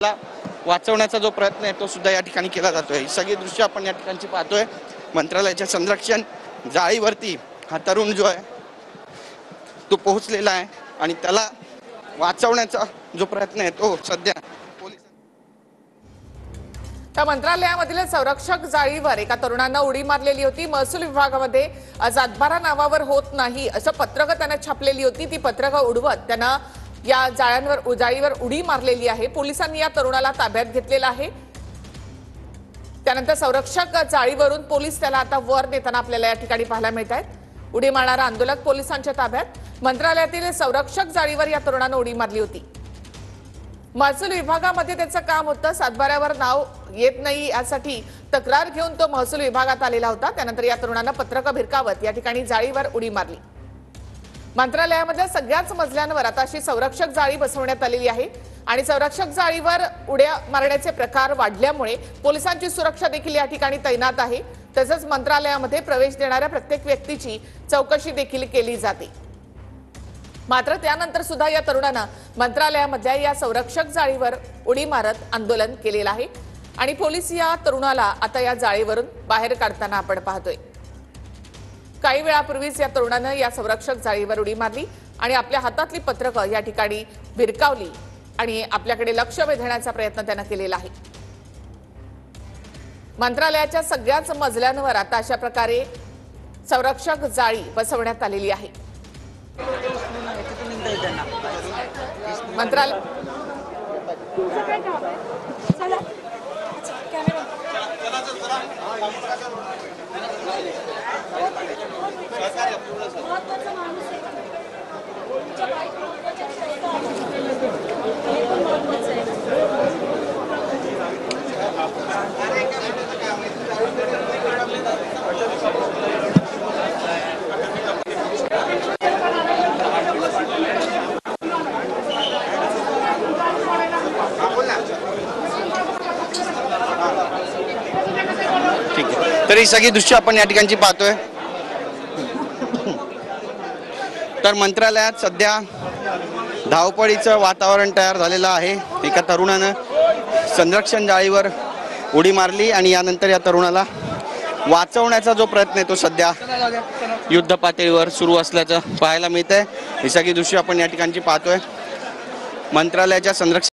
ला वाचवण्याचा जो प्रयत्न आहे तो सुद्धा या ठिकाणी केला जातोय। ही सगळी दृश्य आपण या ठिकाणची पाहतोय। मंत्रालयाच्या संरक्षण जाळीवरती हा तरुण जो आहे तो पोहोचलेला आहे आणि त्याला वाचवण्याचा जो प्रयत्न आहे तो सध्या त्या मंत्रालयामधील संरक्षक जाळीवर एका तरुणानं उडी मारलेली होती। महसूल विभागामध्ये सातबारा नावावर होत नाही असं पत्रक त्याने छापलेली होती। ती पत्रक उडवत त्यानं या जाळीवर उडी मारलेली आहे। पोलिसांनी या तरुणाला ताब्यात घेतलेला आहे। त्यानंतर संरक्षक जाळीवरून पोलीस त्याला आता वर नेताना आपल्याला या ठिकाणी पाहायला मिळत आहेत। उडी मारणारा आंदोलक पोलिसांच्या ताब्यात। मंत्रालयातील संरक्षक जाळीवर या तरुणानं उडी मारली होती। महसूल विभागामध्ये त्याचं काम होतं। सातबाऱ्यावर नाव येत नाही यासाठी तक्रार घेऊन तो महसूल विभागात आलेला होता। त्यानंतर या तरुणानं पत्रक भिरकावत या ठिकाणी जाळीवर उडी मारली। मंत्रालयामधल्या सगळ्याच मजल्यांवर आता अशी संरक्षक जाळी बसवण्यात आलेली आहे आणि संरक्षक जाळीवर उड्या मारण्याचे प्रकार वाढल्यामुळे पोलिसांची सुरक्षा देखील या ठिकाणी तैनात आहे। तसंच मंत्रालयामध्ये प्रवेश देणाऱ्या प्रत्येक व्यक्तीची चौकशी देखील केली जाते। मात्र त्यानंतर सुद्धा या तरुणानं मंत्रालयामधल्या या संरक्षक जाळीवर उडी मारत आंदोलन केलेलं आहे आणि पोलीस या तरुणाला आता या जाळीवरून बाहेर काढताना आपण पाहतोय। काही वेळापूर्वीच या तरुणानं या संरक्षक जाळीवर उडी मारली आणि आपल्या हातातली पत्रकं या ठिकाणी भिरकावली आणि आपल्याकडे लक्ष वेधण्याचा प्रयत्न त्यानं केलेला आहे। मंत्रालयाच्या सगळ्याच मजल्यांवर आता अशा प्रकारे संरक्षक जाळी बसवण्यात आलेली आहे। मंत्रालय ठीक आहे। तर ही सगळी दृश्य आपण या ठिकाणची पाहतोय। तर मंत्रालयात सध्या धावपळीचं वातावरण तयार झालेलं आहे। एका तरुणानं संरक्षण जाळीवर उडी मारली आणि यानंतर या तरुणाला वाचवण्याचा जो प्रयत्न आहे तो सध्या युद्ध पातळीवर सुरू असल्याचं पाहायला मिळतंय। ही सगळी दृश्य आपण या ठिकाणची पाहतोय। मंत्रालयाच्या संरक्षण